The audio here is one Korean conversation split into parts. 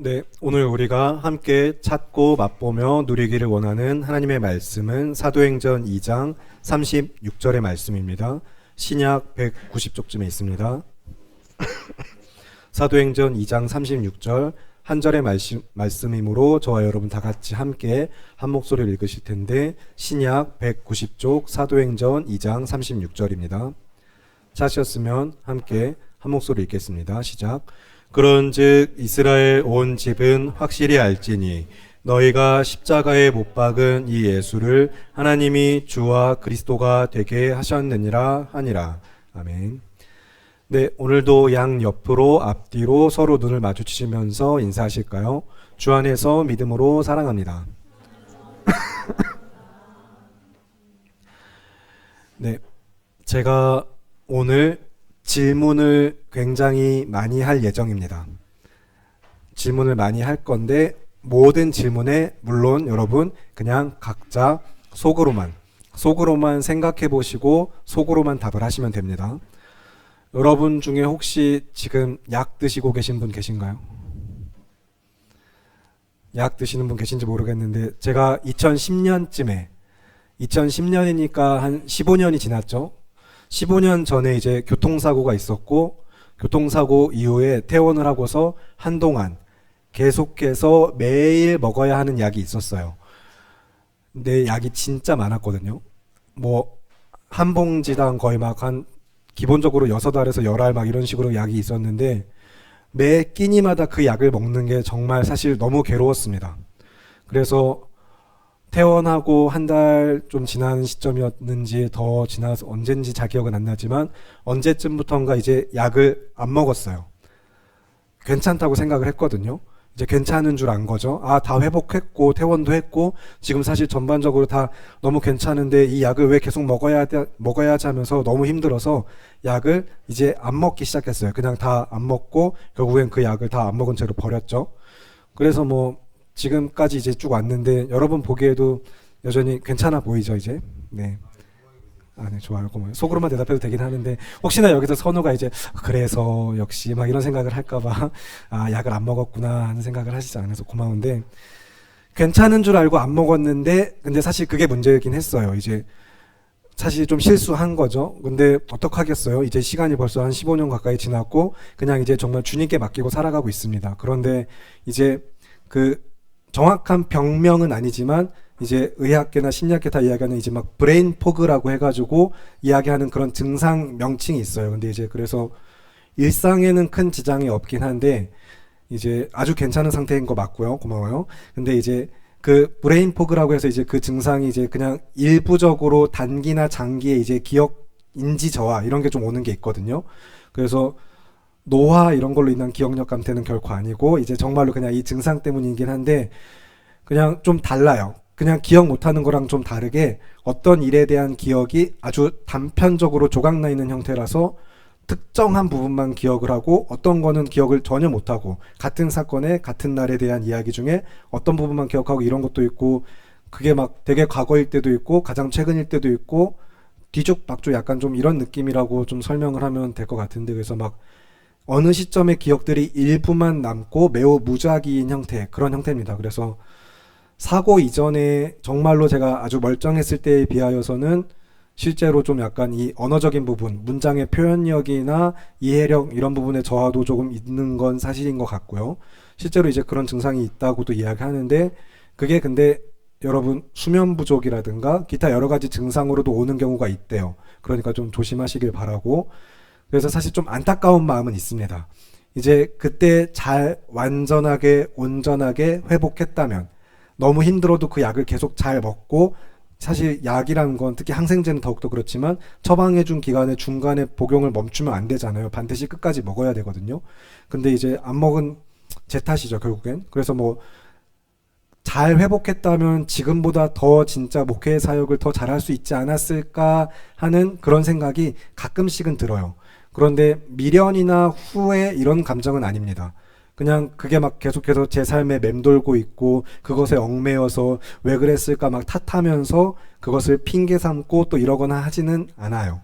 네, 오늘 우리가 함께 찾고 맛보며 누리기를 원하는 하나님의 말씀은 사도행전 2장 36절의 말씀입니다. 신약 190쪽쯤에 있습니다. 사도행전 2장 36절 한 절의 말씀이므로 저와 여러분 다 같이 함께 한 목소리를 읽으실 텐데, 신약 190쪽 사도행전 2장 36절입니다. 찾으셨으면 함께 한 목소리 읽겠습니다. 시작. 그런즉 이스라엘 온 집은 확실히 알지니 너희가 십자가에 못 박은 이 예수를 하나님이 주와 그리스도가 되게 하셨느니라 하니라. 아멘. 네, 오늘도 양 옆으로 앞뒤로 서로 눈을 마주치시면서 인사하실까요? 주 안에서 믿음으로 사랑합니다. 네, 제가 오늘 질문을 굉장히 많이 할 예정입니다. 질문을 많이 할 건데, 모든 질문에 물론 여러분 그냥 각자 속으로만 생각해 보시고 속으로만 답을 하시면 됩니다. 여러분 중에 혹시 지금 약 드시고 계신 분 계신가요? 약 드시는 분 계신지 모르겠는데, 제가 2010년이니까 한 15년이 지났죠. 15년 전에 이제 교통사고가 있었고, 교통사고 이후에 퇴원을 하고서 한동안 계속해서 매일 먹어야 하는 약이 있었어요. 근데 약이 진짜 많았거든요. 뭐 한 봉지당 거의 막 한 기본적으로 6알에서 10알 막 이런 식으로 약이 있었는데, 매 끼니마다 그 약을 먹는 게 정말 사실 너무 괴로웠습니다. 그래서 퇴원하고 한 달 좀 지난 시점이었는지 더 지나서 언젠지 잘 기억은 안 나지만, 언제쯤부턴가 이제 약을 안 먹었어요. 괜찮다고 생각을 했거든요. 이제 괜찮은 줄 안 거죠. 아, 다 회복했고 퇴원도 했고 지금 사실 전반적으로 다 너무 괜찮은데 이 약을 왜 계속 먹어야지 하면서 너무 힘들어서 약을 이제 안 먹기 시작했어요. 그냥 다 안 먹고 결국엔 그 약을 다 안 먹은 채로 버렸죠. 그래서 뭐 지금까지 이제 쭉 왔는데, 여러분 보기에도 여전히 괜찮아 보이죠, 이제? 네. 아, 네, 좋아요. 고마워요. 속으로만 대답해도 되긴 하는데, 혹시나 여기서 선우가 이제, 그래서 역시 막 이런 생각을 할까봐, 아, 약을 안 먹었구나 하는 생각을 하시지 않아서 고마운데, 괜찮은 줄 알고 안 먹었는데, 근데 사실 그게 문제이긴 했어요. 이제, 사실 좀 실수한 거죠. 근데 어떡하겠어요. 이제 시간이 벌써 한 15년 가까이 지났고, 그냥 이제 정말 주님께 맡기고 살아가고 있습니다. 그런데 이제 그 정확한 병명은 아니지만, 이제 의학계나 심리학계 다 이야기하는 이제 막 브레인 포그라고 해가지고 이야기하는 그런 증상 명칭이 있어요. 근데 이제 그래서 일상에는 큰 지장이 없긴 한데, 이제 아주 괜찮은 상태인 거 맞고요. 고마워요. 근데 이제 그 브레인 포그라고 해서 이제 그 증상이 이제 그냥 일부적으로 단기나 장기에 이제 기억 인지 저하 이런 게 좀 오는 게 있거든요. 그래서 노화 이런 걸로 인한 기억력 감퇴는 결코 아니고, 이제 정말로 그냥 이 증상 때문이긴 한데, 그냥 좀 달라요. 그냥 기억 못하는 거랑 좀 다르게 어떤 일에 대한 기억이 아주 단편적으로 조각나 있는 형태라서 특정한 부분만 기억을 하고, 어떤 거는 기억을 전혀 못하고, 같은 사건의 같은 날에 대한 이야기 중에 어떤 부분만 기억하고 이런 것도 있고, 그게 막 되게 과거일 때도 있고 가장 최근일 때도 있고, 뒤죽박죽 약간 좀 이런 느낌이라고 좀 설명을 하면 될 것 같은데, 그래서 막 어느 시점의 기억들이 일부만 남고 매우 무작위인 형태, 그런 형태입니다. 그래서 사고 이전에 정말로 제가 아주 멀쩡했을 때에 비하여서는 실제로 좀 약간 이 언어적인 부분, 문장의 표현력이나 이해력 이런 부분에 저하도 조금 있는 건 사실인 것 같고요. 실제로 이제 그런 증상이 있다고도 이야기하는데, 그게 근데 여러분 수면 부족이라든가 기타 여러 가지 증상으로도 오는 경우가 있대요. 그러니까 좀 조심하시길 바라고. 그래서 사실 좀 안타까운 마음은 있습니다. 이제 그때 잘 완전하게 온전하게 회복했다면, 너무 힘들어도 그 약을 계속 잘 먹고, 사실 약이라는 건 특히 항생제는 더욱더 그렇지만 처방해준 기간에 중간에 복용을 멈추면 안 되잖아요. 반드시 끝까지 먹어야 되거든요. 근데 이제 안 먹은 제 탓이죠, 결국엔. 그래서 뭐 잘 회복했다면 지금보다 더 진짜 목회 사역을 더 잘할 수 있지 않았을까 하는 그런 생각이 가끔씩은 들어요. 그런데 미련이나 후회 이런 감정은 아닙니다. 그냥 그게 막 계속해서 제 삶에 맴돌고 있고, 그것에 얽매여서 왜 그랬을까 막 탓하면서 그것을 핑계 삼고 또 이러거나 하지는 않아요.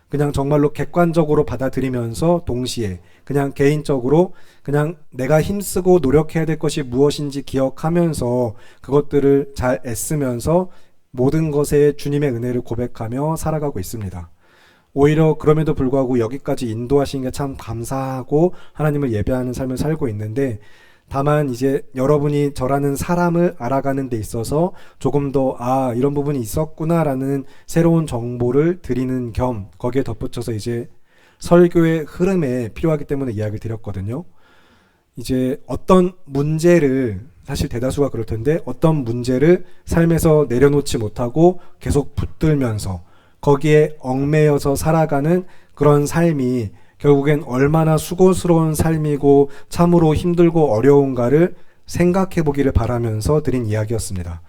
그냥 정말로 객관적으로 받아들이면서 동시에 그냥 개인적으로 그냥 내가 힘쓰고 노력해야 될 것이 무엇인지 기억하면서 그것들을 잘 애쓰면서 모든 것에 주님의 은혜를 고백하며 살아가고 있습니다. 오히려 그럼에도 불구하고 여기까지 인도하신 게 참 감사하고 하나님을 예배하는 삶을 살고 있는데, 다만 이제 여러분이 저라는 사람을 알아가는 데 있어서 조금 더 이런 부분이 있었구나라는 새로운 정보를 드리는 겸 거기에 덧붙여서 이제 설교의 흐름에 필요하기 때문에 이야기를 드렸거든요. 이제 어떤 문제를, 사실 대다수가 그럴 텐데 어떤 문제를 삶에서 내려놓지 못하고 계속 붙들면서 거기에 얽매여서 살아가는 그런 삶이 결국엔 얼마나 수고스러운 삶이고 참으로 힘들고 어려운가를 생각해 보기를 바라면서 드린 이야기였습니다.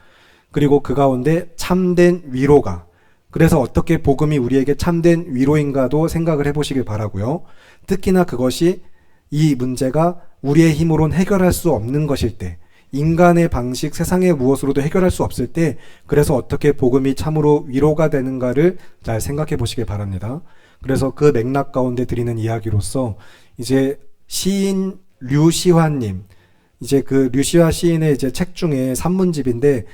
그리고 그 가운데 참된 위로가, 그래서 어떻게 복음이 우리에게 참된 위로인가도 생각을 해보시길 바라고요. 특히나 그것이 이 문제가 우리의 힘으로는 해결할 수 없는 것일 때, 인간의 방식, 세상의 무엇으로도 해결할 수 없을 때, 그래서 어떻게 복음이 참으로 위로가 되는가를 잘 생각해 보시길 바랍니다. 그래서 그 맥락 가운데 드리는 이야기로서 이제 시인 류시화님, 이제 그 류시화 시인의 이제 책 중에 산문집인데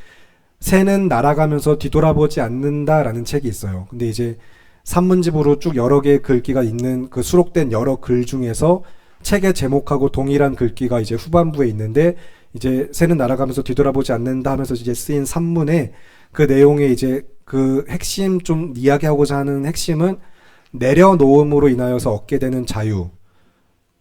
새는 날아가면서 뒤돌아보지 않는다라는 책이 있어요. 근데 이제 산문집으로 쭉 여러 개의 글귀가 있는 그 수록된 여러 글 중에서 책의 제목하고 동일한 글귀가 이제 후반부에 있는데, 이제 새는 날아가면서 뒤돌아보지 않는다 하면서 이제 쓰인 산문에 그 내용의 이제 그 핵심, 좀 이야기하고자 하는 핵심은 내려놓음으로 인하여서 얻게 되는 자유,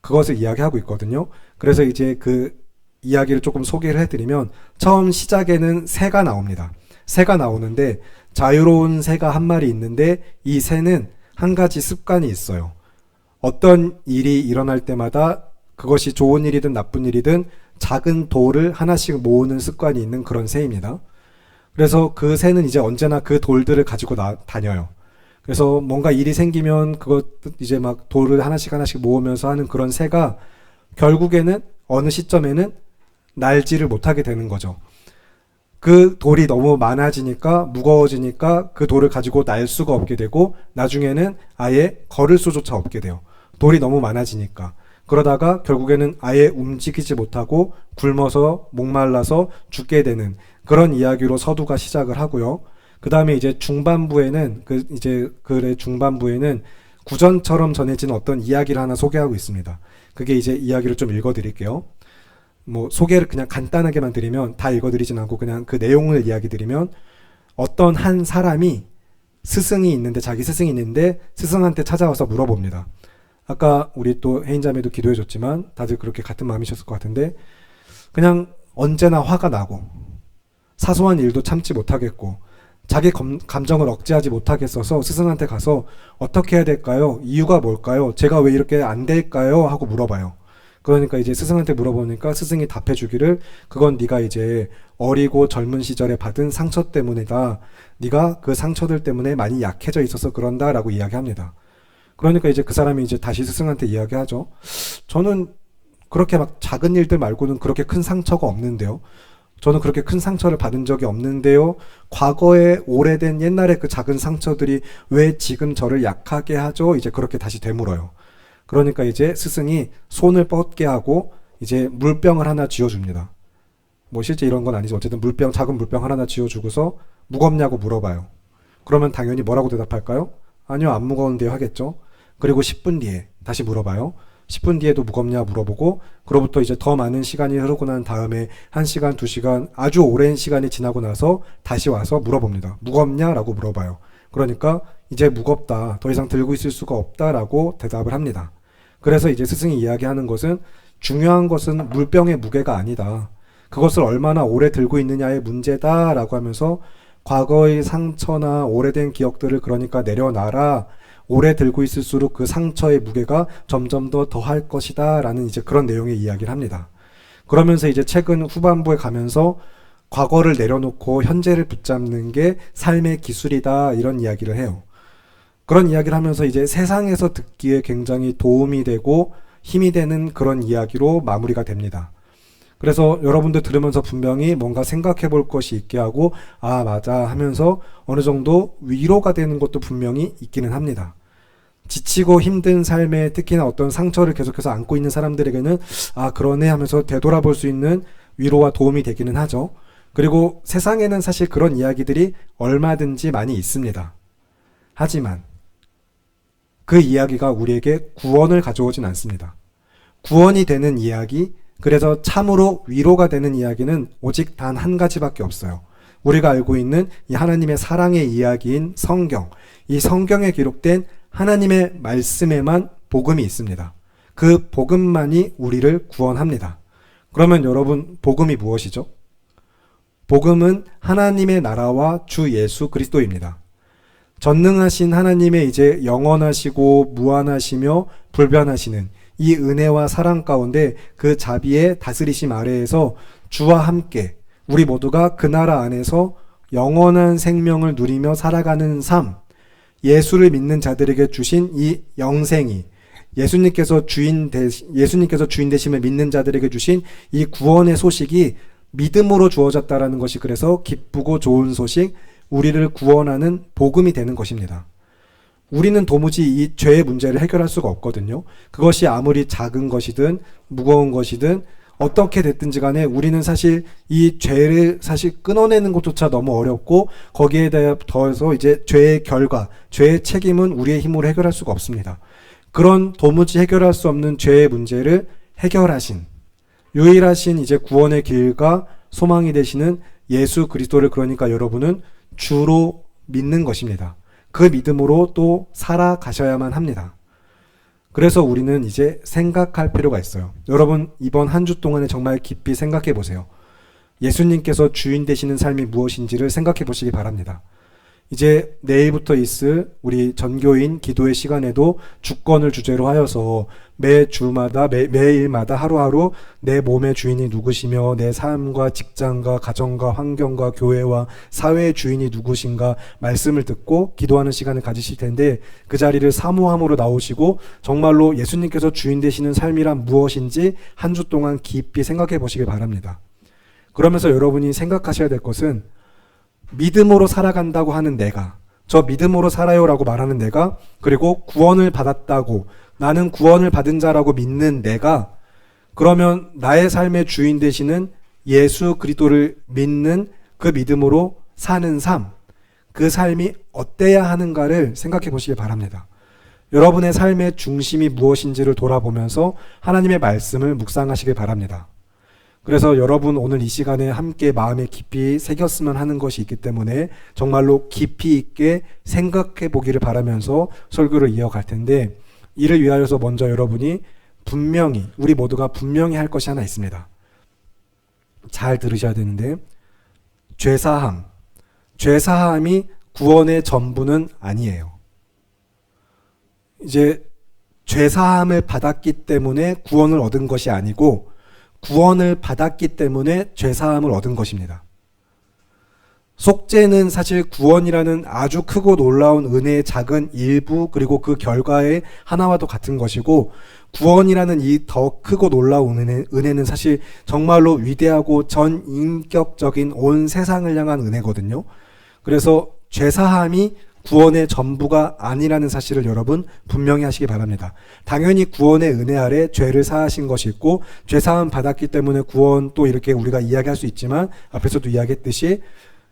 그것을 이야기하고 있거든요. 그래서 이제 그 이야기를 조금 소개를 해드리면, 처음 시작에는 새가 나옵니다. 새가 나오는데 자유로운 새가 한 마리 있는데 이 새는 한 가지 습관이 있어요. 어떤 일이 일어날 때마다 그것이 좋은 일이든 나쁜 일이든 작은 돌을 하나씩 모으는 습관이 있는 그런 새입니다. 그래서 그 새는 이제 언제나 그 돌들을 가지고 다녀요. 그래서 뭔가 일이 생기면 그것 이제 막 돌을 하나씩 모으면서 하는 그런 새가 결국에는 어느 시점에는 날지를 못하게 되는 거죠. 그 돌이 너무 많아지니까, 무거워지니까 그 돌을 가지고 날 수가 없게 되고 나중에는 아예 걸을 수조차 없게 돼요. 돌이 너무 많아지니까. 그러다가 결국에는 아예 움직이지 못하고 굶어서 목말라서 죽게 되는 그런 이야기로 서두가 시작을 하고요. 그 다음에 이제 중반부에는 글의 중반부에는 구전처럼 전해지는 어떤 이야기를 하나 소개하고 있습니다. 그게 이제 이야기를 좀 읽어드릴게요. 뭐 소개를 그냥 간단하게만 드리면, 다 읽어드리진 않고 그냥 그 내용을 이야기 드리면, 어떤 한 사람이 스승이 있는데, 자기 스승이 있는데 스승한테 찾아와서 물어봅니다. 아까 우리 또 혜인자매도 기도해줬지만 다들 그렇게 같은 마음이셨을 것 같은데, 그냥 언제나 화가 나고 사소한 일도 참지 못하겠고 자기 감정을 억제하지 못하겠어서 스승한테 가서 어떻게 해야 될까요? 이유가 뭘까요? 제가 왜 이렇게 안 될까요? 하고 물어봐요. 그러니까 이제 스승한테 물어보니까 스승이 답해주기를, 그건 네가 이제 어리고 젊은 시절에 받은 상처 때문이다. 네가 그 상처들 때문에 많이 약해져 있어서 그런다 라고 이야기합니다. 그러니까 이제 그 사람이 이제 다시 스승한테 이야기하죠. 저는 그렇게 막 작은 일들 말고는 그렇게 큰 상처가 없는데요. 저는 그렇게 큰 상처를 받은 적이 없는데요. 과거에 오래된 옛날에 그 작은 상처들이 왜 지금 저를 약하게 하죠? 이제 그렇게 다시 되물어요. 그러니까 이제 스승이 손을 뻗게 하고 이제 물병을 하나 쥐어줍니다. 뭐 실제 이런 건 아니죠. 어쨌든 작은 물병 하나 쥐어주고서 무겁냐고 물어봐요. 그러면 당연히 뭐라고 대답할까요? 아니요, 안 무거운데요 하겠죠. 그리고 10분 뒤에 다시 물어봐요. 10분 뒤에도 무겁냐 물어보고, 그로부터 이제 더 많은 시간이 흐르고 난 다음에 1시간, 2시간, 아주 오랜 시간이 지나고 나서 다시 와서 물어봅니다. 무겁냐라고 물어봐요. 그러니까 이제 무겁다, 더 이상 들고 있을 수가 없다라고 대답을 합니다. 그래서 이제 스승이 이야기하는 것은, 중요한 것은 물병의 무게가 아니다, 그것을 얼마나 오래 들고 있느냐의 문제다라고 하면서, 과거의 상처나 오래된 기억들을 그러니까 내려놔라. 오래 들고 있을수록 그 상처의 무게가 점점 더 더할 것이다 라는 이제 그런 내용의 이야기를 합니다. 그러면서 이제 책은 후반부에 가면서 과거를 내려놓고 현재를 붙잡는 게 삶의 기술이다, 이런 이야기를 해요. 그런 이야기를 하면서 이제 세상에서 듣기에 굉장히 도움이 되고 힘이 되는 그런 이야기로 마무리가 됩니다. 그래서 여러분들 들으면서 분명히 뭔가 생각해 볼 것이 있게 하고, 아 맞아 하면서 어느 정도 위로가 되는 것도 분명히 있기는 합니다. 지치고 힘든 삶에 특히나 어떤 상처를 계속해서 안고 있는 사람들에게는 아, 그러네 하면서 되돌아볼 수 있는 위로와 도움이 되기는 하죠. 그리고 세상에는 사실 그런 이야기들이 얼마든지 많이 있습니다. 하지만 그 이야기가 우리에게 구원을 가져오진 않습니다. 구원이 되는 이야기, 그래서 참으로 위로가 되는 이야기는 오직 단 한 가지밖에 없어요. 우리가 알고 있는 이 하나님의 사랑의 이야기인 성경, 이 성경에 기록된 하나님의 말씀에만 복음이 있습니다. 그 복음만이 우리를 구원합니다. 그러면 여러분, 복음이 무엇이죠? 복음은 하나님의 나라와 주 예수 그리스도입니다. 전능하신 하나님의 이제 영원하시고 무한하시며 불변하시는 이 은혜와 사랑 가운데 그 자비의 다스리심 아래에서 주와 함께 우리 모두가 그 나라 안에서 영원한 생명을 누리며 살아가는 삶, 예수를 믿는 자들에게 주신 이 영생이, 예수님께서 주인 되심을 믿는 자들에게 주신 이 구원의 소식이 믿음으로 주어졌다라는 것이 그래서 기쁘고 좋은 소식, 우리를 구원하는 복음이 되는 것입니다. 우리는 도무지 이 죄의 문제를 해결할 수가 없거든요. 그것이 아무리 작은 것이든 무거운 것이든 어떻게 됐든지 간에 우리는 사실 이 죄를 사실 끊어내는 것조차 너무 어렵고 거기에 더해서 이제 죄의 결과, 죄의 책임은 우리의 힘으로 해결할 수가 없습니다. 그런 도무지 해결할 수 없는 죄의 문제를 해결하신 유일하신 이제 구원의 길과 소망이 되시는 예수 그리스도를 그러니까 여러분은 주로 믿는 것입니다. 그 믿음으로 또 살아가셔야만 합니다. 그래서 우리는 이제 생각할 필요가 있어요. 여러분, 이번 한 주 동안에 정말 깊이 생각해 보세요. 예수님께서 주인 되시는 삶이 무엇인지를 생각해 보시기 바랍니다. 이제 내일부터 있을 우리 전교인 기도의 시간에도 주권을 주제로 하여서 매주마다 매일마다 하루하루 내 몸의 주인이 누구시며 내 삶과 직장과 가정과 환경과 교회와 사회의 주인이 누구신가 말씀을 듣고 기도하는 시간을 가지실 텐데 그 자리를 사모함으로 나오시고 정말로 예수님께서 주인 되시는 삶이란 무엇인지 한 주 동안 깊이 생각해 보시길 바랍니다. 그러면서 여러분이 생각하셔야 될 것은 믿음으로 살아간다고 하는 내가, 저 믿음으로 살아요라고 말하는 내가, 그리고 구원을 받았다고 나는 구원을 받은 자라고 믿는 내가, 그러면 나의 삶의 주인 되시는 예수 그리스도를 믿는 그 믿음으로 사는 삶, 그 삶이 어때야 하는가를 생각해 보시길 바랍니다. 여러분의 삶의 중심이 무엇인지를 돌아보면서 하나님의 말씀을 묵상하시길 바랍니다. 그래서 여러분 오늘 이 시간에 함께 마음에 깊이 새겼으면 하는 것이 있기 때문에 정말로 깊이 있게 생각해 보기를 바라면서 설교를 이어갈 텐데, 이를 위하여서 먼저 여러분이 분명히, 우리 모두가 분명히 할 것이 하나 있습니다. 잘 들으셔야 되는데, 죄사함이 구원의 전부는 아니에요. 이제 죄사함을 받았기 때문에 구원을 얻은 것이 아니고 구원을 받았기 때문에 죄사함을 얻은 것입니다. 속죄는 사실 구원이라는 아주 크고 놀라운 은혜의 작은 일부, 그리고 그 결과의 하나와도 같은 것이고, 구원이라는 이 더 크고 놀라운 은혜는 사실 정말로 위대하고 전 인격적인 온 세상을 향한 은혜거든요. 그래서 죄사함이 구원의 전부가 아니라는 사실을 여러분 분명히 하시기 바랍니다. 당연히 구원의 은혜 아래 죄를 사하신 것이 있고 죄사함 받았기 때문에 구원, 또 이렇게 우리가 이야기할 수 있지만 앞에서도 이야기했듯이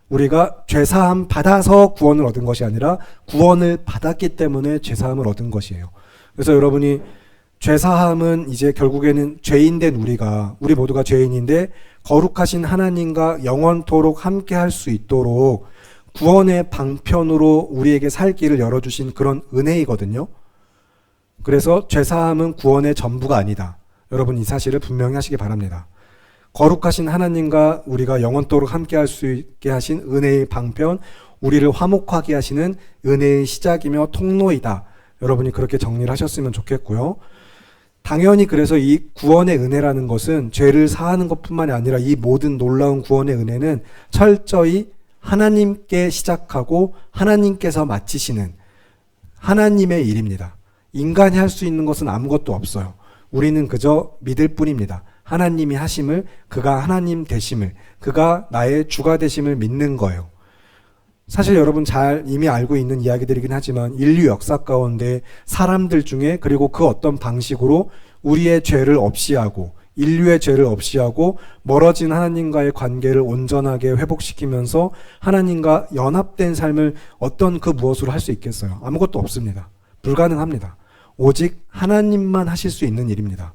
우리가 죄사함 받아서 구원을 얻은 것이 아니라 구원을 받았기 때문에 죄사함을 얻은 것이에요. 그래서 여러분이 죄사함은 이제 결국에는 죄인된 우리 모두가 죄인인데 거룩하신 하나님과 영원토록 함께 할 수 있도록 구원의 방편으로 우리에게 살 길을 열어주신 그런 은혜이거든요. 그래서 죄사함은 구원의 전부가 아니다. 여러분 이 사실을 분명히 하시기 바랍니다. 거룩하신 하나님과 우리가 영원토록 함께 할 수 있게 하신 은혜의 방편, 우리를 화목하게 하시는 은혜의 시작이며 통로이다. 여러분이 그렇게 정리를 하셨으면 좋겠고요. 당연히 그래서 이 구원의 은혜라는 것은 죄를 사하는 것뿐만이 아니라 이 모든 놀라운 구원의 은혜는 철저히 하나님께 시작하고 하나님께서 마치시는 하나님의 일입니다. 인간이 할 수 있는 것은 아무것도 없어요. 우리는 그저 믿을 뿐입니다. 하나님이 하심을, 그가 하나님 되심을, 그가 나의 주가 되심을 믿는 거예요. 사실 여러분 잘 이미 알고 있는 이야기들이긴 하지만 인류 역사 가운데 사람들 중에 그리고 그 어떤 방식으로 우리의 죄를 없이 하고 인류의 죄를 없이 하고 멀어진 하나님과의 관계를 온전하게 회복시키면서 하나님과 연합된 삶을 어떤 그 무엇으로 할 수 있겠어요? 아무것도 없습니다. 불가능합니다. 오직 하나님만 하실 수 있는 일입니다.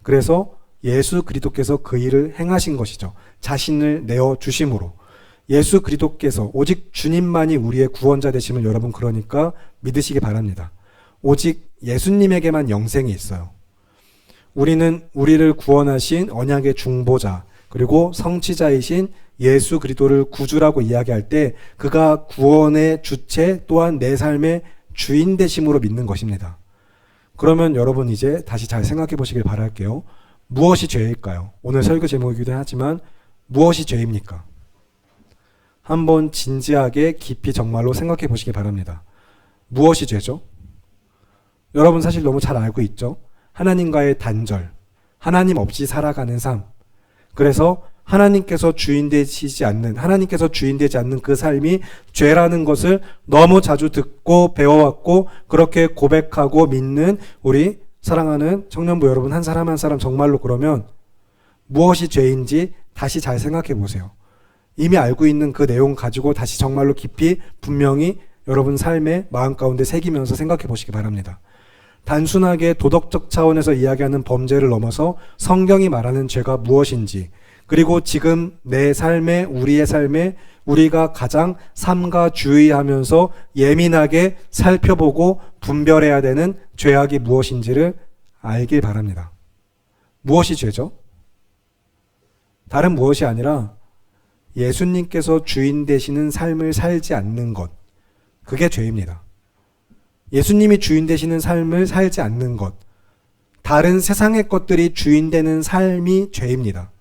그래서 예수 그리스도께서 그 일을 행하신 것이죠. 자신을 내어주심으로. 예수 그리스도께서 오직 주님만이 우리의 구원자 되심을 여러분 그러니까 믿으시기 바랍니다. 오직 예수님에게만 영생이 있어요. 우리는 우리를 구원하신 언약의 중보자 그리고 성취자이신 예수 그리스도를 구주라고 이야기할 때 그가 구원의 주체 또한 내 삶의 주인 되심으로 믿는 것입니다. 그러면 여러분 이제 다시 잘 생각해 보시길 바랄게요. 무엇이 죄일까요? 오늘 설교 제목이기도 하지만 무엇이 죄입니까? 한번 진지하게 깊이 정말로 생각해 보시기 바랍니다. 무엇이 죄죠? 여러분 사실 너무 잘 알고 있죠? 하나님과의 단절, 하나님 없이 살아가는 삶. 그래서 하나님께서 주인 되지 않는 그 삶이 죄라는 것을 너무 자주 듣고 배워왔고 그렇게 고백하고 믿는 우리 사랑하는 청년부 여러분 한 사람 한 사람 정말로 그러면 무엇이 죄인지 다시 잘 생각해 보세요. 이미 알고 있는 그 내용 가지고 다시 정말로 깊이 분명히 여러분 삶의 마음 가운데 새기면서 생각해 보시기 바랍니다. 단순하게 도덕적 차원에서 이야기하는 범죄를 넘어서 성경이 말하는 죄가 무엇인지 그리고 지금 내 삶에 우리의 삶에 우리가 가장 삼가 주의하면서 예민하게 살펴보고 분별해야 되는 죄악이 무엇인지를 알길 바랍니다. 무엇이 죄죠? 다른 무엇이 아니라 예수님께서 주인 되시는 삶을 살지 않는 것. 그게 죄입니다. 예수님이 주인 되시는 삶을 살지 않는 것. 다른 세상의 것들이 주인 되는 삶이 죄입니다.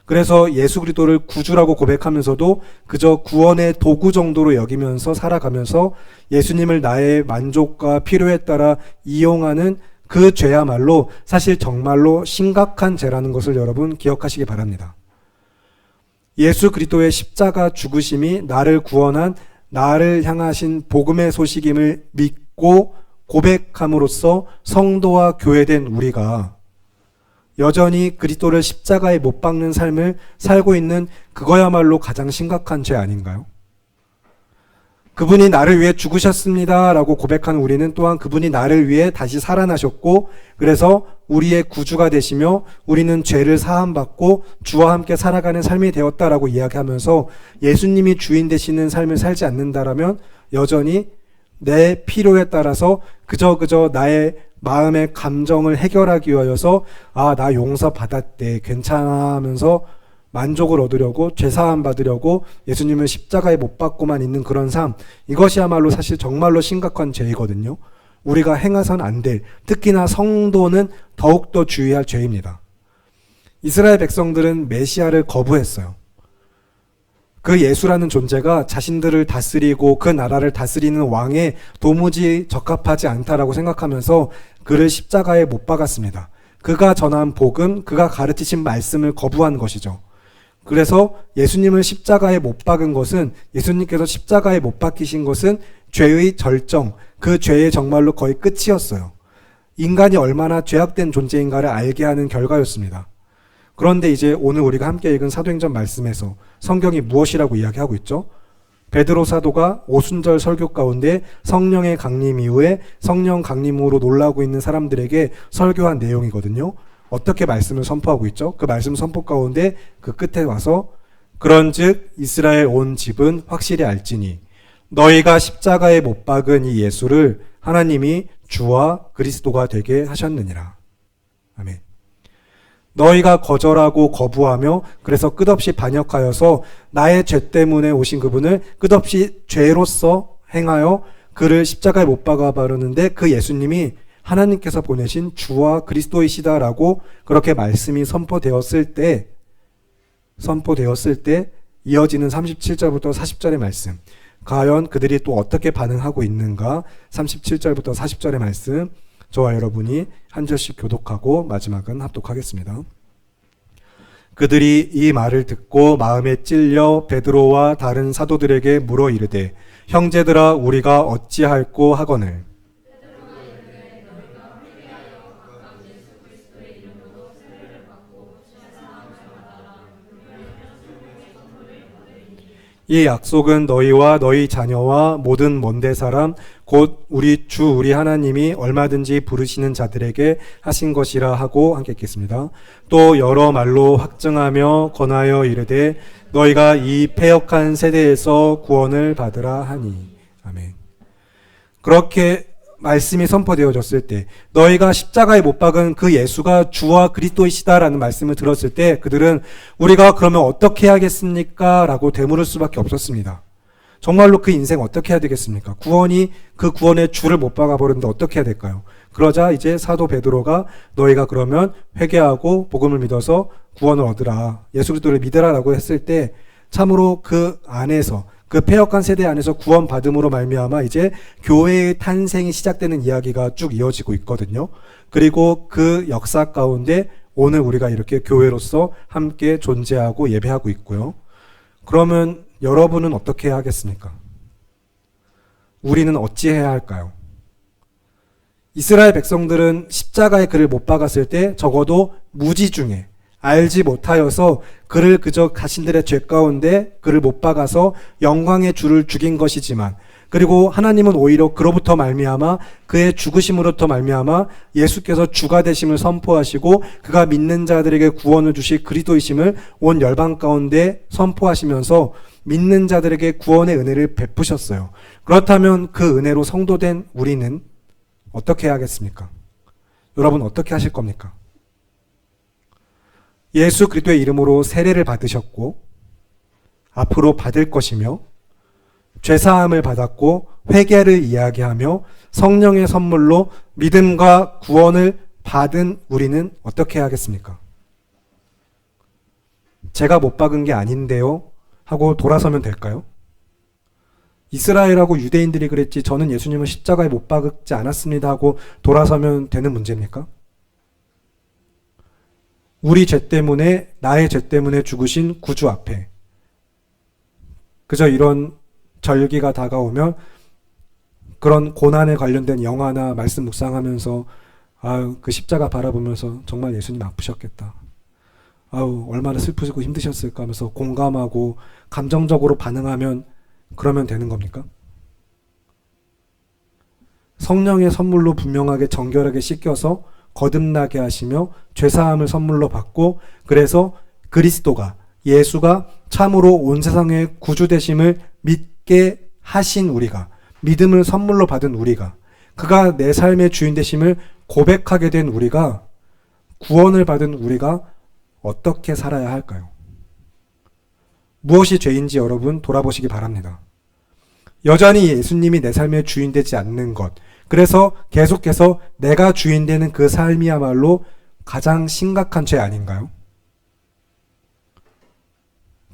그래서 예수 그리스도를 구주라고 고백하면서도 그저 구원의 도구 정도로 여기면서 살아가면서 예수님을 나의 만족과 필요에 따라 이용하는 그 죄야말로 사실 정말로 심각한 죄라는 것을 여러분 기억하시기 바랍니다. 예수 그리스도의 십자가 죽으심이 나를 구원한 나를 향하신 복음의 소식임을 믿고 고백함으로써 성도와 교회된 우리가 여전히 그리스도를 십자가에 못 박는 삶을 살고 있는 그거야말로 가장 심각한 죄 아닌가요? 그분이 나를 위해 죽으셨습니다 라고 고백하는 우리는 또한 그분이 나를 위해 다시 살아나셨고 그래서 우리의 구주가 되시며 우리는 죄를 사함받고 주와 함께 살아가는 삶이 되었다라고 이야기하면서 예수님이 주인 되시는 삶을 살지 않는다라면 여전히 내 필요에 따라서 그저 나의 마음의 감정을 해결하기 위하여서 나 용서받았대 괜찮아 하면서 만족을 얻으려고 죄사함 받으려고 예수님을 십자가에 못 박고만 있는 그런 삶 이것이야말로 사실 정말로 심각한 죄이거든요. 우리가 행해서는 안 될 특히나 성도는 더욱더 주의할 죄입니다. 이스라엘 백성들은 메시아를 거부했어요. 그 예수라는 존재가 자신들을 다스리고 그 나라를 다스리는 왕에 도무지 적합하지 않다라고 생각하면서 그를 십자가에 못 박았습니다. 그가 전한 복음, 그가 가르치신 말씀을 거부한 것이죠. 그래서 예수님을 십자가에 못 박은 것은 예수님께서 십자가에 못 박히신 것은 죄의 절정, 그 죄의 정말로 거의 끝이었어요. 인간이 얼마나 죄악된 존재인가를 알게 하는 결과였습니다. 그런데 이제 오늘 우리가 함께 읽은 사도행전 말씀에서 성경이 무엇이라고 이야기하고 있죠? 베드로 사도가 오순절 설교 가운데 성령의 강림 이후에 성령 강림으로 놀라고 있는 사람들에게 설교한 내용이거든요. 어떻게 말씀을 선포하고 있죠? 그 말씀 선포 가운데 그 끝에 와서 그런즉 이스라엘 온 집은 확실히 알지니 너희가 십자가에 못 박은 이 예수를 하나님이 주와 그리스도가 되게 하셨느니라. 아멘. 너희가 거절하고 거부하며 그래서 끝없이 반역하여서 나의 죄 때문에 오신 그분을 끝없이 죄로서 행하여 그를 십자가에 못 박아 바르는데 그 예수님이 하나님께서 보내신 주와 그리스도이시다라고 그렇게 말씀이 선포되었을 때 이어지는 37절부터 40절의 말씀 과연 그들이 또 어떻게 반응하고 있는가 37절부터 40절의 말씀 저와 여러분이 한 절씩 교독하고 마지막은 합독하겠습니다. 그들이 이 말을 듣고 마음에 찔려 베드로와 다른 사도들에게 물어 이르되 형제들아 우리가 어찌할꼬 하거늘. 이 약속은 너희와 너희 자녀와 모든 먼데 사람 곧 우리 주 우리 하나님이 얼마든지 부르시는 자들에게 하신 것이라 하고 함께 읽겠습니다. 또 여러 말로 확증하며 권하여 이르되 너희가 이 패역한 세대에서 구원을 받으라 하니. 아멘. 그렇게 말씀이 선포되어졌을 때 너희가 십자가에 못 박은 그 예수가 주와 그리스도이시다라는 말씀을 들었을 때 그들은 우리가 그러면 어떻게 해야겠습니까? 라고 되물을 수밖에 없었습니다. 정말로 그 인생 어떻게 해야 되겠습니까? 그 구원의 주를 못 박아버렸는데 어떻게 해야 될까요? 그러자 이제 사도 베드로가 너희가 그러면 회개하고 복음을 믿어서 구원을 얻으라, 예수 그리스도를 믿으라라고 했을 때 참으로 그 안에서 그 패역한 세대 안에서 구원받음으로 말미암아 이제 교회의 탄생이 시작되는 이야기가 쭉 이어지고 있거든요. 그리고 그 역사 가운데 오늘 우리가 이렇게 교회로서 함께 존재하고 예배하고 있고요. 그러면 여러분은 어떻게 해야 하겠습니까? 우리는 어찌해야 할까요? 이스라엘 백성들은 십자가에 그를 못 박았을 때 적어도 무지 중에 알지 못하여서 그를 그저 자신들의 죄 가운데 그를 못 박아서 영광의 주를 죽인 것이지만, 그리고 하나님은 오히려 그로부터 말미암아 그의 죽으심으로부터 말미암아 예수께서 주가 되심을 선포하시고 그가 믿는 자들에게 구원을 주실 그리스도이심을 온 열방 가운데 선포하시면서 믿는 자들에게 구원의 은혜를 베푸셨어요. 그렇다면 그 은혜로 성도된 우리는 어떻게 해야겠습니까? 여러분 어떻게 하실 겁니까? 예수 그리스도의 이름으로 세례를 받으셨고 앞으로 받을 것이며 죄사함을 받았고 회개를 이야기하며 성령의 선물로 믿음과 구원을 받은 우리는 어떻게 해야겠습니까? 제가 못 박은 게 아닌데요 하고 돌아서면 될까요? 이스라엘하고 유대인들이 그랬지 저는 예수님을 십자가에 못 박지 않았습니다 하고 돌아서면 되는 문제입니까? 우리 죄 때문에, 나의 죄 때문에 죽으신 구주 앞에 그저 이런 절기가 다가오면 그런 고난에 관련된 영화나 말씀 묵상하면서 그 십자가 바라보면서 정말 예수님 아프셨겠다, 얼마나 슬프시고 힘드셨을까 하면서 공감하고 감정적으로 반응하면 그러면 되는 겁니까? 성령의 선물로 분명하게 정결하게 씻겨서 거듭나게 하시며 죄사함을 선물로 받고, 그래서 그리스도가, 예수가 참으로 온 세상의 구주 되심을 믿게 하신 우리가, 믿음을 선물로 받은 우리가, 그가 내 삶의 주인 되심을 고백하게 된 우리가, 구원을 받은 우리가 어떻게 살아야 할까요? 무엇이 죄인지 여러분 돌아보시기 바랍니다. 여전히 예수님이 내 삶의 주인 되지 않는 것, 그래서 계속해서 내가 주인 되는 그 삶이야말로 가장 심각한 죄 아닌가요?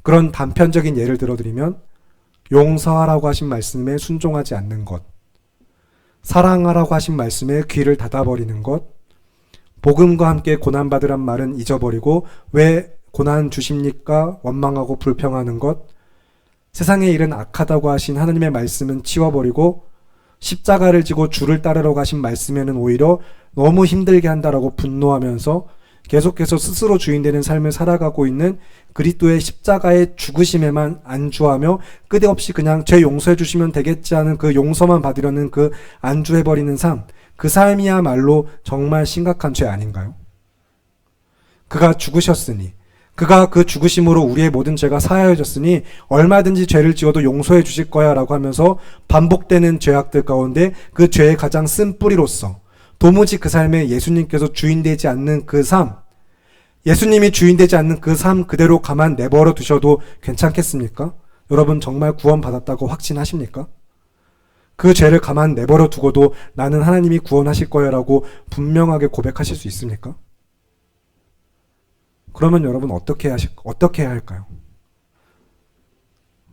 그런 단편적인 예를 들어드리면 용서하라고 하신 말씀에 순종하지 않는 것, 사랑하라고 하신 말씀에 귀를 닫아버리는 것, 복음과 함께 고난받으란 말은 잊어버리고 왜 고난 주십니까? 원망하고 불평하는 것, 세상의 일은 악하다고 하신 하나님의 말씀은 치워버리고 십자가를 지고 주를 따르러 가신 말씀에는 오히려 너무 힘들게 한다라고 분노하면서 계속해서 스스로 주인 되는 삶을 살아가고 있는 그리스도의 십자가의 죽으심에만 안주하며 끝없이 그냥 죄 용서해 주시면 되겠지 하는 그 용서만 받으려는 그 안주해버리는 삶, 그 삶이야말로 정말 심각한 죄 아닌가요? 그가 죽으셨으니, 그가 그 죽으심으로 우리의 모든 죄가 사하여졌으니 얼마든지 죄를 지어도 용서해 주실 거야 라고 하면서 반복되는 죄악들 가운데 그 죄의 가장 쓴 뿌리로서 도무지 그 삶에 예수님께서 주인되지 않는 그 삶, 예수님이 주인되지 않는 그 삶 그대로 가만 내버려 두셔도 괜찮겠습니까? 여러분 정말 구원받았다고 확신하십니까? 그 죄를 가만 내버려 두고도 나는 하나님이 구원하실 거야 라고 분명하게 고백하실 수 있습니까? 그러면 여러분 어떻게 해야 할까요?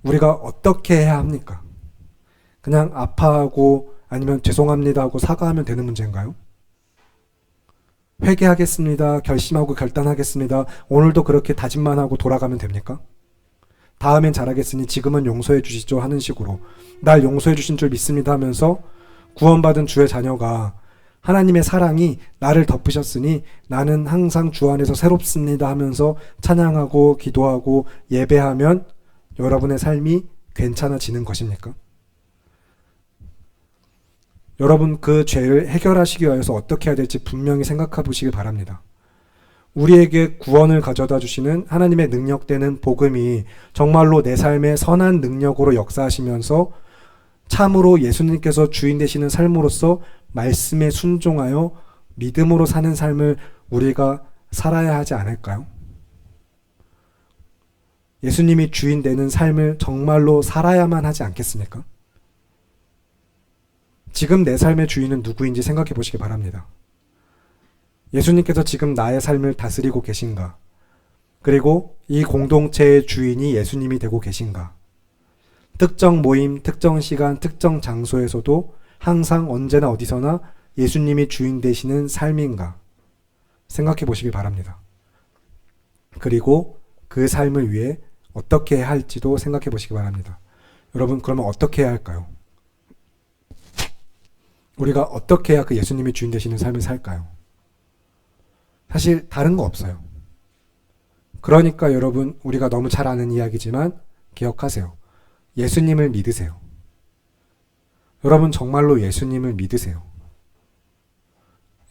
우리가 어떻게 해야 합니까? 그냥 아파하고 아니면 죄송합니다 하고 사과하면 되는 문제인가요? 회개하겠습니다. 결심하고 결단하겠습니다. 오늘도 그렇게 다짐만 하고 돌아가면 됩니까? 다음엔 잘하겠으니 지금은 용서해 주시죠 하는 식으로 날 용서해 주신 줄 믿습니다 하면서 구원받은 주의 자녀가 하나님의 사랑이 나를 덮으셨으니 나는 항상 주 안에서 새롭습니다 하면서 찬양하고 기도하고 예배하면 여러분의 삶이 괜찮아지는 것입니까? 여러분 그 죄를 해결하시기 위해서 어떻게 해야 될지 분명히 생각해 보시길 바랍니다. 우리에게 구원을 가져다 주시는 하나님의 능력되는 복음이 정말로 내 삶의 선한 능력으로 역사하시면서 참으로 예수님께서 주인 되시는 삶으로서 말씀에 순종하여 믿음으로 사는 삶을 우리가 살아야 하지 않을까요? 예수님이 주인 되는 삶을 정말로 살아야만 하지 않겠습니까? 지금 내 삶의 주인은 누구인지 생각해 보시기 바랍니다. 예수님께서 지금 나의 삶을 다스리고 계신가? 그리고 이 공동체의 주인이 예수님이 되고 계신가? 특정 모임, 특정 시간, 특정 장소에서도 항상 언제나 어디서나 예수님이 주인 되시는 삶인가? 생각해 보시길 바랍니다. 그리고 그 삶을 위해 어떻게 해야 할지도 생각해 보시기 바랍니다. 여러분, 그러면 어떻게 해야 할까요? 우리가 어떻게 해야 그 예수님이 주인 되시는 삶을 살까요? 사실 다른 거 없어요. 그러니까 여러분, 우리가 너무 잘 아는 이야기지만 기억하세요. 예수님을 믿으세요. 여러분 정말로 예수님을 믿으세요.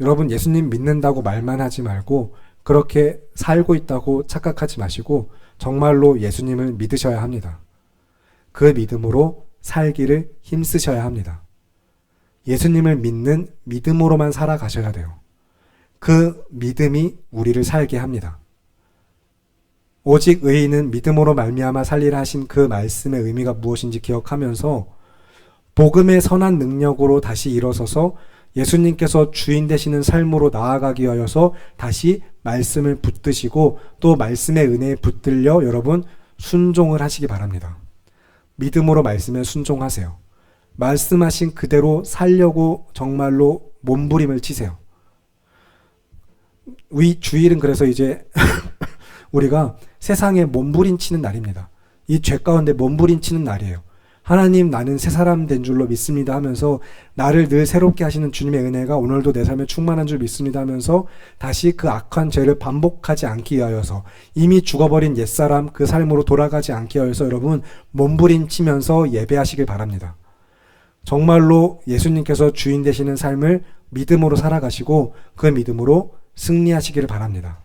여러분 예수님 믿는다고 말만 하지 말고 그렇게 살고 있다고 착각하지 마시고 정말로 예수님을 믿으셔야 합니다. 그 믿음으로 살기를 힘쓰셔야 합니다. 예수님을 믿는 믿음으로만 살아가셔야 돼요. 그 믿음이 우리를 살게 합니다. 오직 의인은 믿음으로 말미암아 살리라 하신 그 말씀의 의미가 무엇인지 기억하면서 복음의 선한 능력으로 다시 일어서서 예수님께서 주인 되시는 삶으로 나아가기 위하여서 다시 말씀을 붙드시고 또 말씀의 은혜에 붙들려 여러분 순종을 하시기 바랍니다. 믿음으로 말씀에 순종하세요. 말씀하신 그대로 살려고 정말로 몸부림을 치세요. 우리 주일은 그래서 이제 우리가 세상에 몸부림치는 날입니다. 이 죄 가운데 몸부림치는 날이에요. 하나님 나는 새 사람 된 줄로 믿습니다 하면서 나를 늘 새롭게 하시는 주님의 은혜가 오늘도 내 삶에 충만한 줄 믿습니다 하면서 다시 그 악한 죄를 반복하지 않기 위하여서 이미 죽어버린 옛사람 그 삶으로 돌아가지 않기 위하여서 여러분 몸부림치면서 예배하시길 바랍니다. 정말로 예수님께서 주인 되시는 삶을 믿음으로 살아가시고 그 믿음으로 승리하시기를 바랍니다.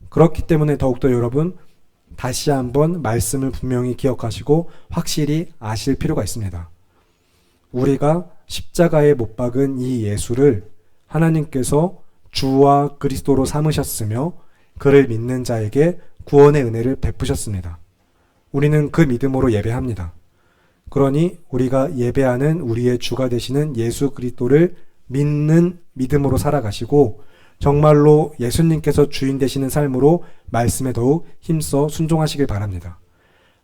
그렇기 때문에 더욱더 여러분 다시 한번 말씀을 분명히 기억하시고 확실히 아실 필요가 있습니다. 우리가 십자가에 못 박은 이 예수를 하나님께서 주와 그리스도로 삼으셨으며 그를 믿는 자에게 구원의 은혜를 베푸셨습니다. 우리는 그 믿음으로 예배합니다. 그러니 우리가 예배하는 우리의 주가 되시는 예수 그리스도를 믿는 믿음으로 살아가시고 정말로 예수님께서 주인 되시는 삶으로 말씀에 더욱 힘써 순종하시길 바랍니다.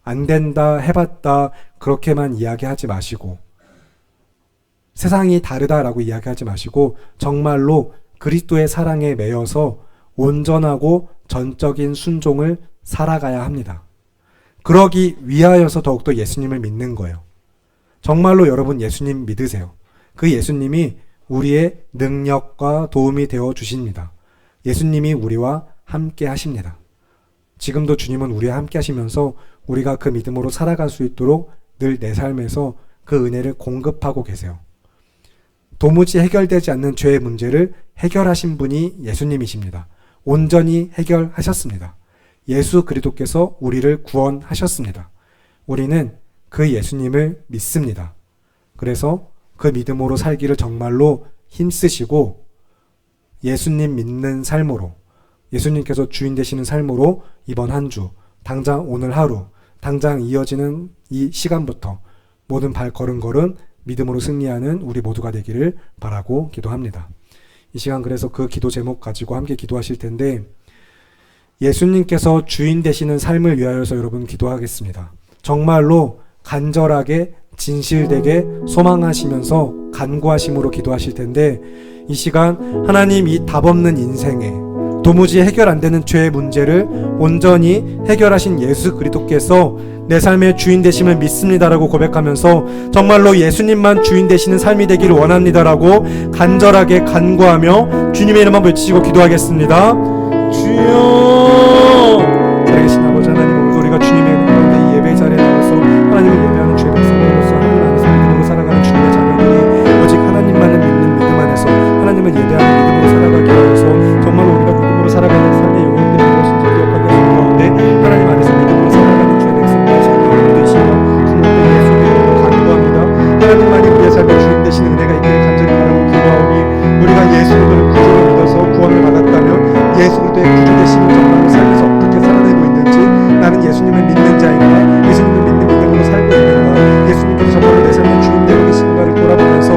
안 된다, 해봤다 그렇게만 이야기하지 마시고 세상이 다르다라고 이야기하지 마시고 정말로 그리스도의 사랑에 매여서 온전하고 전적인 순종을 살아가야 합니다. 그러기 위하여서 더욱더 예수님을 믿는 거예요. 정말로 여러분 예수님 믿으세요. 그 예수님이 우리의 능력과 도움이 되어 주십니다. 예수님이 우리와 함께 하십니다. 지금도 주님은 우리와 함께 하시면서 우리가 그 믿음으로 살아갈 수 있도록 늘 내 삶에서 그 은혜를 공급하고 계세요. 도무지 해결되지 않는 죄의 문제를 해결하신 분이 예수님이십니다. 온전히 해결하셨습니다. 예수 그리스도께서 우리를 구원하셨습니다. 우리는 그 예수님을 믿습니다. 그래서 그 믿음으로 살기를 정말로 힘쓰시고 예수님 믿는 삶으로 예수님께서 주인 되시는 삶으로 이번 한 주, 당장 오늘 하루, 당장 이어지는 이 시간부터 모든 발걸음걸음 믿음으로 승리하는 우리 모두가 되기를 바라고 기도합니다. 이 시간 그래서 그 기도 제목 가지고 함께 기도하실 텐데 예수님께서 주인 되시는 삶을 위하여서 여러분 기도하겠습니다. 정말로 간절하게 진실되게 소망하시면서 간구하심으로 기도하실 텐데 이 시간 하나님 이 답 없는 인생에 도무지 해결 안 되는 죄의 문제를 온전히 해결하신 예수 그리스도께서 내 삶의 주인 되심을 믿습니다라고 고백하면서 정말로 예수님만 주인 되시는 삶이 되기를 원합니다라고 간절하게 간구하며 주님의 이름만 외치고 기도하겠습니다. 주여, 살아계신 아버지 하나님, 오늘도 우리가 주님의 은혜 가운데 이 예배 자리에 나와서 하나님을 예배하는 주의 백성으로서 하나님 안에서 믿음으로 살아가는 주님의 자녀들이 오직 하나님만을 믿는 믿음 안에서 하나님을 예배하는 믿음으로 살아가기 위해서 정말로 우리가 믿음으로 살아가는 삶의 영혼들이 무엇인지 기억하게 하시는 가운데 하나님 안에서 믿음으로 살아가는 주의 백성들의 성도들 되시며 주님의 예수의 이름으로 간구합니다. 하나님만이 우리의 삶의 주인 되시는 은혜가 있기를 간절히 바라고 기도하오니 우리가 예수를 구주로 믿어서 구원을 받았다면 예수 그리스도의 구주 되심을 정말로 삶에서 어떻게 살아내고 있는지, 나는 예수님을 믿는 자인가, 예수님을 믿는 믿음으로 살고 있는가, 예수님께서 정말로 내 삶의 주인 되고 계신가를 돌아보면서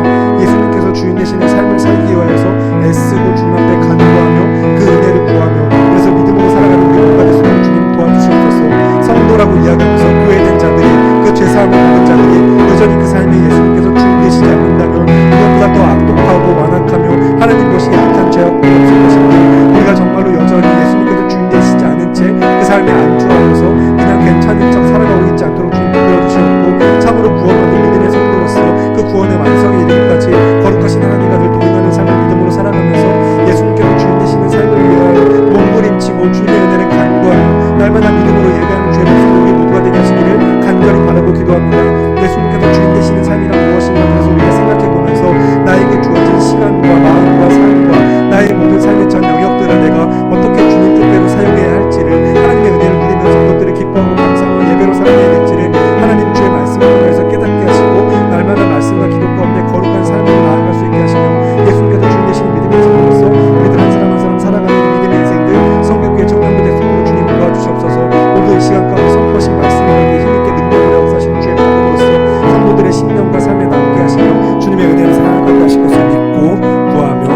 예수님께서 주인 되시는 삶을 살기 위하여서 애쓰고 주님 앞에 간구하며 그 은혜를 구하며 그래서 믿음으로 살아가는 우리 모두가 될 수 있도록 주님 도와주시옵소서. 성도라고 이야기하면서 교회된 자들이, 그 죄사함을 받은 자들이 여전히 그 삶에 예수님께서 주인 되시지 않는다면 그것보다 더 악독하고 완악하며 하나님 것이 약한 죄악도 없을 것인데, 우리가 정말로 여전히 예수님께서 주인 되시지 않은 채 그 삶에 안주하여서 그냥 괜찮은 척 살아가고 있지 않도록 주님 붙들어주시옵고, 참으로 구원받는 믿음의 성도로서 그 구원의 완성에 이르기까지 거룩하신 하나님과 늘 동행하는 삶을 믿음으로 살아가면서 예수님께서 주인 되시는 삶을 위하여 몸부림치고 주님의 은혜를 간구하며 날마다 믿음으로 예배하는 주의 백성들이 모두가 되게 하시기를 간절히 바라고 기도합니다. 예수님께서 주인 되시는 삶이란 무엇인가 그래서 우리가 생각해보면서 나에게 주어진 시간과 마음과 삶과 나의 모든 삶의 전 영역들을 내가 어떻게 주님 뜻대로 사용해야 할지를, 하나님의 은혜를 누리면서 그것들을 기뻐하고 감사하고 예배로 살아내야 될지를 하나님 주의 말씀을 통해서 깨닫게 하시고 날마다 말씀과 기도 가운데 거룩한 삶으로 나아갈 수 있게 하시며 예수님께서 주인 되시는 믿음의 성도로서 우리들 한 사람 한 사람 살아가는 믿음의 인생들 성경교회 청년부 될 수 있도록 주님 도와주시옵소서. 오늘 이 시간 가운데 선포하신 말씀을 힘있게 능력을 역사하시는 주의 믿음으로서 성도들의 신령과 삶에 남게 하시며 주님의 은혜를 살아가게 하실 것을 믿고 구하며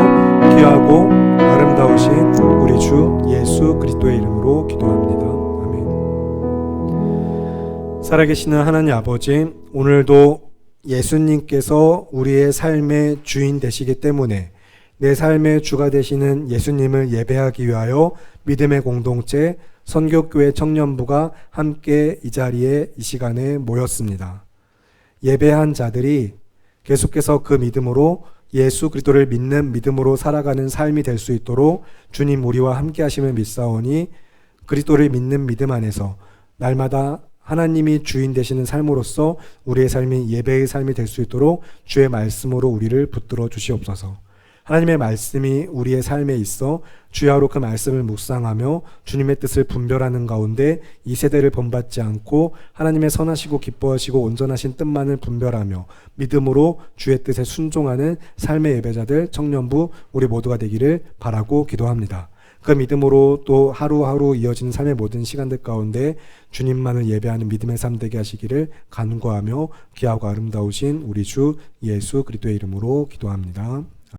귀하고 아름다우신 우리 주 예수 그리스도의 이름으로 기도합니다. 아멘. 살아계시는 하나님 아버지, 오늘도 예수님께서 우리의 삶의 주인 되시기 때문에 내 삶의 주가 되시는 예수님을 예배하기 위하여 믿음의 공동체 선교교회 청년부가 함께 이 자리에 이 시간에 모였습니다. 예배한 자들이 계속해서 그 믿음으로 예수 그리스도를 믿는 믿음으로 살아가는 삶이 될 수 있도록 주님 우리와 함께 하심을 믿사오니 그리스도를 믿는 믿음 안에서 날마다 하나님이 주인 되시는 삶으로서 우리의 삶이 예배의 삶이 될 수 있도록 주의 말씀으로 우리를 붙들어 주시옵소서. 하나님의 말씀이 우리의 삶에 있어 주야로 그 말씀을 묵상하며 주님의 뜻을 분별하는 가운데 이 세대를 본받지 않고 하나님의 선하시고 기뻐하시고 온전하신 뜻만을 분별하며 믿음으로 주의 뜻에 순종하는 삶의 예배자들 청년부 우리 모두가 되기를 바라고 기도합니다. 그 믿음으로 또 하루하루 이어지는 삶의 모든 시간들 가운데 주님만을 예배하는 믿음의 삶 되게 하시기를 간구하며 귀하고 아름다우신 우리 주 예수 그리스도의 이름으로 기도합니다.